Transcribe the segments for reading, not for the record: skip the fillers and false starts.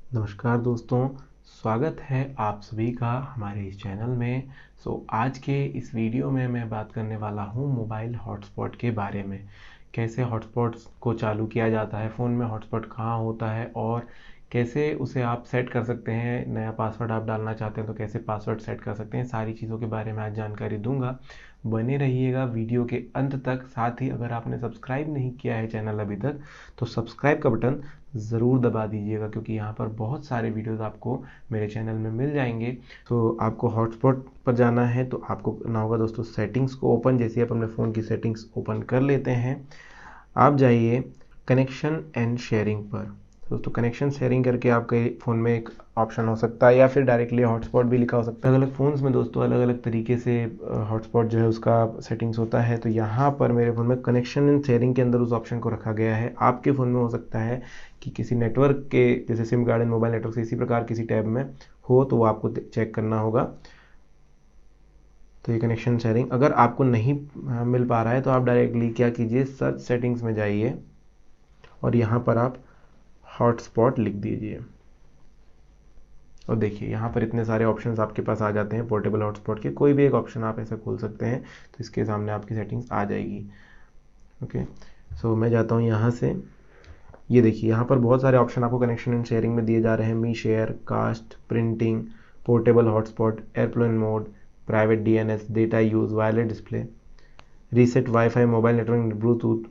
नमस्कार दोस्तों, स्वागत है आप सभी का हमारे इस चैनल में। आज के इस वीडियो में मैं बात करने वाला हूँ मोबाइल हॉटस्पॉट के बारे में। कैसे हॉटस्पॉट्स को चालू किया जाता है, फ़ोन में हॉटस्पॉट कहाँ होता है और कैसे उसे आप सेट कर सकते हैं। नया पासवर्ड आप डालना चाहते हैं तो कैसे पासवर्ड सेट कर सकते हैं, सारी चीज़ों के बारे में आज जानकारी दूंगा। बने रहिएगा वीडियो के अंत तक। साथ ही अगर आपने सब्सक्राइब नहीं किया है चैनल अभी तक, तो सब्सक्राइब का बटन ज़रूर दबा दीजिएगा, क्योंकि यहाँ पर बहुत सारे वीडियोस आपको मेरे चैनल में मिल जाएंगे। आपको हॉटस्पॉट पर जाना है तो आपको करना होगा दोस्तों सेटिंग्स को ओपन। जैसे आप अपने फ़ोन की सेटिंग्स ओपन कर लेते हैं, आप जाइए कनेक्शन एंड शेयरिंग पर। दोस्तों कनेक्शन शेयरिंग करके आपके फ़ोन में एक ऑप्शन हो सकता है या फिर डायरेक्टली हॉटस्पॉट भी लिखा हो सकता है। अलग अलग फ़ोन्स में दोस्तों अलग अलग तरीके से हॉटस्पॉट जो है उसका सेटिंग्स होता है। तो यहाँ पर मेरे फ़ोन में कनेक्शन एंड शेयरिंग के अंदर उस ऑप्शन को रखा गया है। आपके फ़ोन में हो सकता है कि किसी नेटवर्क के, जैसे SIM card and mobile network से इसी प्रकार किसी टैब में हो, तो वो आपको चेक करना होगा। तो ये कनेक्शन शेयरिंग अगर आपको नहीं मिल पा रहा है तो आप डायरेक्टली क्या कीजिए, सर्च सेटिंग्स में जाइए और यहाँ पर आप हॉटस्पॉट लिख दीजिए और देखिए यहाँ पर इतने सारे ऑप्शंस आपके पास आ जाते हैं पोर्टेबल हॉटस्पॉट के। कोई भी एक ऑप्शन आप ऐसा खोल सकते हैं तो इसके सामने आपकी सेटिंग्स आ जाएगी। ओके, मैं जाता हूँ यहाँ से। ये देखिए यहाँ पर बहुत सारे ऑप्शन आपको कनेक्शन एंड शेयरिंग में दिए जा रहे हैं। Mi share, cast, printing, portable hotspot, airplane mode, private DNS, data use, wireless display, reset wifi, mobile network, Bluetooth,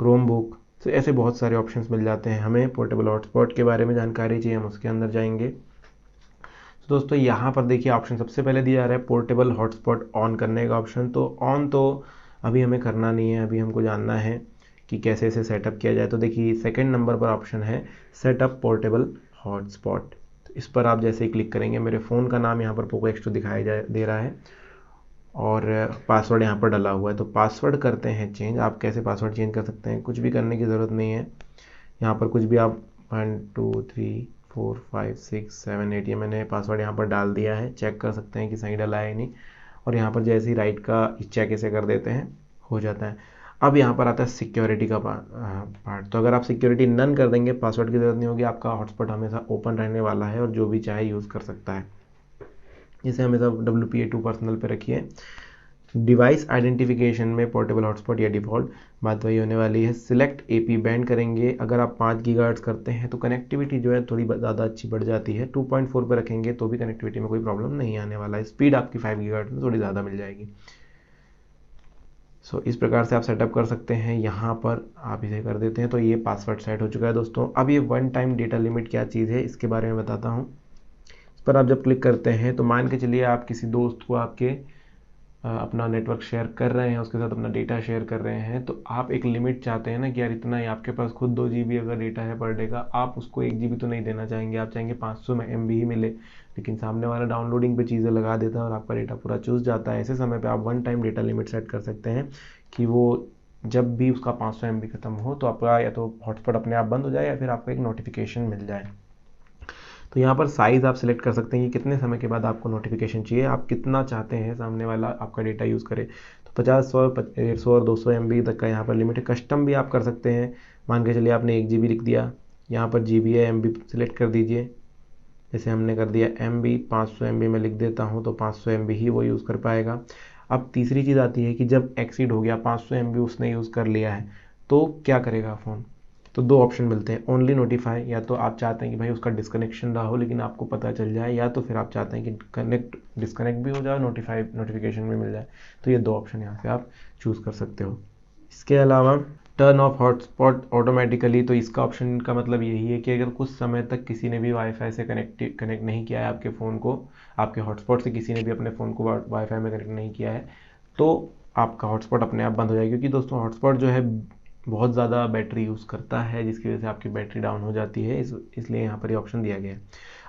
Chromebook. तो ऐसे बहुत सारे ऑप्शंस मिल जाते हैं। हमें पोर्टेबल हॉटस्पॉट के बारे में जानकारी चाहिए, हम उसके अंदर जाएंगे। तो दोस्तों यहाँ पर देखिए ऑप्शन सबसे पहले दिया जा रहा है पोर्टेबल हॉटस्पॉट ऑन करने का ऑप्शन। तो ऑन तो अभी हमें करना नहीं है, अभी हमको जानना है कि कैसे इसे सेटअप किया जाए। तो देखिए सेकंड नंबर पर ऑप्शन है सेटअप पोर्टेबल हॉटस्पॉट। तो इस पर आप जैसे ही क्लिक करेंगे, मेरे फ़ोन का नाम यहाँ पर पोको X2 दिखाई दे रहा है और पासवर्ड यहाँ पर डला हुआ है। तो पासवर्ड करते हैं चेंज। आप कैसे पासवर्ड चेंज कर सकते हैं, कुछ भी करने की ज़रूरत नहीं है। यहाँ पर कुछ भी आप 1 2 3 4 5 6 7 8 ये मैंने पासवर्ड यहाँ पर डाल दिया है। चेक कर सकते हैं कि सही डला है नहीं। और यहाँ पर जैसे ही राइट का चेक इसे कर देते हैं, हो जाता है। अब यहाँ पर आता है सिक्योरिटी का पार्ट। तो अगर आप सिक्योरिटी नन कर देंगे, पासवर्ड की ज़रूरत नहीं होगी, आपका हॉटस्पॉट हमेशा ओपन रहने वाला है और जो भी चाहे यूज़ कर सकता है। इसे हमेशा WPA2 पर्सनल पे रखिए। डिवाइस आइडेंटिफिकेशन में पोर्टेबल हॉटस्पॉट या डिफ़ॉल्ट बात वही होने वाली है। सिलेक्ट AP बैंड करेंगे। अगर आप 5 गीगाहर्ट्ज़ करते हैं तो कनेक्टिविटी जो है थोड़ी ज़्यादा अच्छी बढ़ जाती है। 2.4 पे रखेंगे तो भी कनेक्टिविटी में कोई प्रॉब्लम नहीं आने वाला है। स्पीड आपकी 5 गीगाहर्ट्ज़ में थोड़ी ज़्यादा मिल जाएगी। इस प्रकार से आप सेटअप कर सकते हैं। यहाँ पर आप इसे कर देते हैं तो ये पासवर्ड सेट हो चुका है दोस्तों। अब ये वन टाइम डेटा लिमिट क्या चीज़ है इसके बारे में बताता हूँ। इस पर आप जब क्लिक करते हैं तो मान के चलिए आप किसी दोस्त को आपके अपना नेटवर्क शेयर कर रहे हैं, उसके साथ अपना डेटा शेयर कर रहे हैं, तो आप एक लिमिट चाहते हैं ना कि यार इतना ही। आपके पास खुद 2 GB अगर डेटा है पर डे का, आप उसको 1 GB तो नहीं देना चाहेंगे, आप चाहेंगे 500 MB ही मिले। लेकिन सामने वाला डाउनलोडिंग पे चीज़ें लगा देता है और आपका डेटा पूरा चूस जाता है। ऐसे समय पे आप one time data limit set कर सकते हैं कि वो जब भी उसका 500 MB खत्म हो तो आपका या तो हॉटस्पॉट अपने आप बंद हो जाए या फिर आपको एक नोटिफिकेशन मिल जाए। तो यहाँ पर साइज़ आप सिलेक्ट कर सकते हैं कि कितने समय के बाद आपको नोटिफिकेशन चाहिए, आप कितना चाहते हैं सामने वाला आपका डेटा यूज़ करे। तो 50, 100, 150 और 200 MB तक का यहाँ पर लिमिट है। कस्टम भी आप कर सकते हैं। मान के चलिए आपने 1 GB लिख दिया, यहाँ पर GB है MB सिलेक्ट कर दीजिए। जैसे हमने कर दिया MB, 500 MB में लिख देता हूँ तो 500 MB ही वो यूज़ कर पाएगा। अब तीसरी चीज़ आती है कि जब एक्सीड हो गया, 500 MB उसने यूज़ कर लिया है, तो क्या करेगा फ़ोन। तो दो ऑप्शन मिलते हैं, ओनली नोटिफाई, या तो आप चाहते हैं कि भाई उसका डिस्कनेक्शन रहा हो लेकिन आपको पता चल जाए, या तो फिर आप चाहते हैं कि डिस्कनेक्ट भी हो जाए, नोटिफिकेशन भी मिल जाए। तो ये दो ऑप्शन यहाँ से आप चूज़ कर सकते हो। इसके अलावा टर्न ऑफ हॉटस्पॉट ऑटोमेटिकली, तो इसका ऑप्शन का मतलब यही है कि अगर कुछ समय तक किसी ने भी वाईफाई से कनेक्ट नहीं किया है आपके फ़ोन को, आपके हॉटस्पॉट से किसी ने भी अपने फ़ोन को वाईफाई में कनेक्ट नहीं किया है, तो आपका हॉटस्पॉट अपने आप बंद हो जाएगा। क्योंकि दोस्तों हॉटस्पॉट जो है बहुत ज़्यादा बैटरी यूज़ करता है, जिसकी वजह से आपकी बैटरी डाउन हो जाती है। इसलिए यहाँ पर ये ऑप्शन दिया गया है।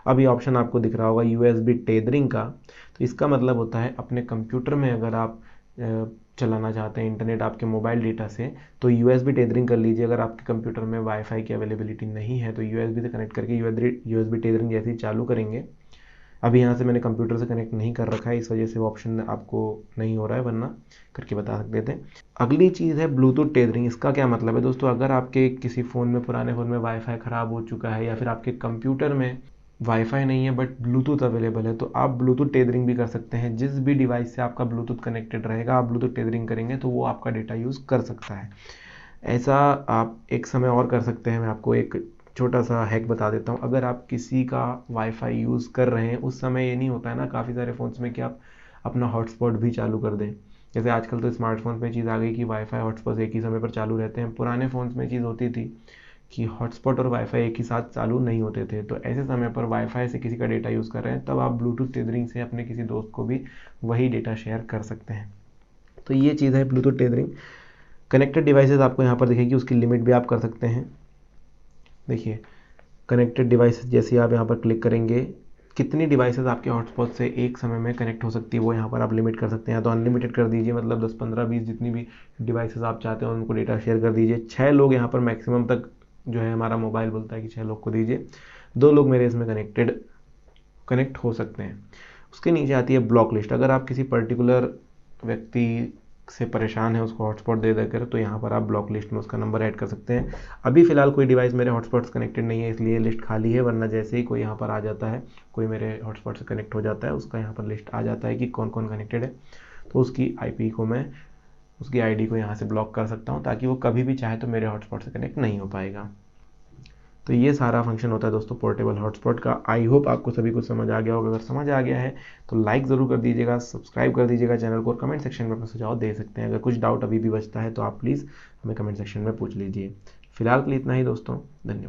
अब ये ऑप्शन आपको दिख रहा होगा USB टेदरिंग का। तो इसका मतलब होता है अपने कंप्यूटर में अगर आप चलाना चाहते हैं इंटरनेट आपके मोबाइल डेटा से, तो USB टेदरिंग कर लीजिए। अगर आपके कंप्यूटर में वाईफाई की अवेलेबिलिटी नहीं है तो USB से कनेक्ट करके USB टेदरिंग जैसे ही चालू करेंगे, अभी यहाँ से मैंने कंप्यूटर से कनेक्ट नहीं कर रखा है, इस वजह से वो ऑप्शन आपको नहीं हो रहा है, वरना करके बता सकते थे। अगली चीज़ है ब्लूटूथ टेथरिंग। इसका क्या मतलब है दोस्तों, अगर आपके किसी फ़ोन में, पुराने फ़ोन में वाईफाई ख़राब हो चुका है या फिर आपके कंप्यूटर में वाईफाई नहीं है बट ब्लूटूथ अवेलेबल है, तो आप ब्लूटूथ टेथरिंग भी कर सकते हैं। जिस भी डिवाइस से आपका ब्लूटूथ कनेक्टेड रहेगा, आप ब्लूटूथ टेथरिंग करेंगे तो वो आपका डेटा यूज़ कर सकता है। ऐसा आप एक समय और कर सकते हैं। मैं आपको एक छोटा सा हैक बता देता हूँ। अगर आप किसी का वाईफाई यूज़ कर रहे हैं, उस समय ये नहीं होता है ना काफ़ी सारे फ़ोन्स में कि आप अपना हॉटस्पॉट भी चालू कर दें। जैसे आजकल तो स्मार्टफोन में चीज़ आ गई कि वाईफाई हॉटस्पॉट एक ही समय पर चालू रहते हैं। पुराने फ़ोन्स में चीज़ होती थी कि हॉटस्पॉट और वाईफाई एक ही साथ चालू नहीं होते थे। तो ऐसे समय पर वाईफाई से किसी का डेटा यूज़ कर रहे हैं, तब आप ब्लूटूथ टेथरिंग से अपने किसी दोस्त को भी वही डेटा शेयर कर सकते हैं। तो ये चीज़ है ब्लूटूथ टेथरिंग। कनेक्टेड डिवाइसेस आपको यहाँ पर दिखेगी, उसकी लिमिट भी आप कर सकते हैं। देखिए कनेक्टेड डिवाइसेस जैसे आप यहाँ पर क्लिक करेंगे, कितनी डिवाइसेस आपके हॉटस्पॉट से एक समय में कनेक्ट हो सकती है वो यहाँ पर आप लिमिट कर सकते हैं। तो अनलिमिटेड कर दीजिए, मतलब 10, 15, 20 जितनी भी डिवाइसेस आप चाहते हैं उनको डेटा शेयर कर दीजिए। 6 लोग यहाँ पर मैक्सिमम तक जो है हमारा मोबाइल बोलता है कि 6 लोग को दीजिए। 2 लोग मेरे इसमें कनेक्ट हो सकते हैं। उसके नीचे आती है ब्लॉक लिस्ट। अगर आप किसी पर्टिकुलर व्यक्ति से परेशान है उसको हॉटस्पॉट दे देकर, तो यहाँ पर आप ब्लॉक लिस्ट में उसका नंबर ऐड कर सकते हैं। अभी फ़िलहाल कोई डिवाइस मेरे हॉटस्पॉट से कनेक्टेड नहीं है, इसलिए लिस्ट खाली है, वरना जैसे ही कोई यहाँ पर आ जाता है, कोई मेरे हॉटस्पॉट से कनेक्ट हो जाता है, उसका यहाँ पर लिस्ट आ जाता है कि कौन कौन कनेक्टेड है। तो उसकी आईपी को मैं, उसकी आईडी को यहाँ से ब्लॉक कर सकता हूँ, ताकि वो कभी भी चाहे तो मेरे हॉटस्पॉट से कनेक्ट नहीं हो पाएगा। तो ये सारा फंक्शन होता है दोस्तों पोर्टेबल हॉटस्पॉट का। आई होप आपको सभी कुछ समझ आ गया होगा। अगर समझ आ गया है तो लाइक ज़रूर कर दीजिएगा, सब्सक्राइब कर दीजिएगा चैनल को, और कमेंट सेक्शन में अपना सुझाव दे सकते हैं। अगर कुछ डाउट अभी भी बचता है तो आप प्लीज़ हमें कमेंट सेक्शन में पूछ लीजिए। फिलहाल के लिए इतना ही दोस्तों, धन्यवाद।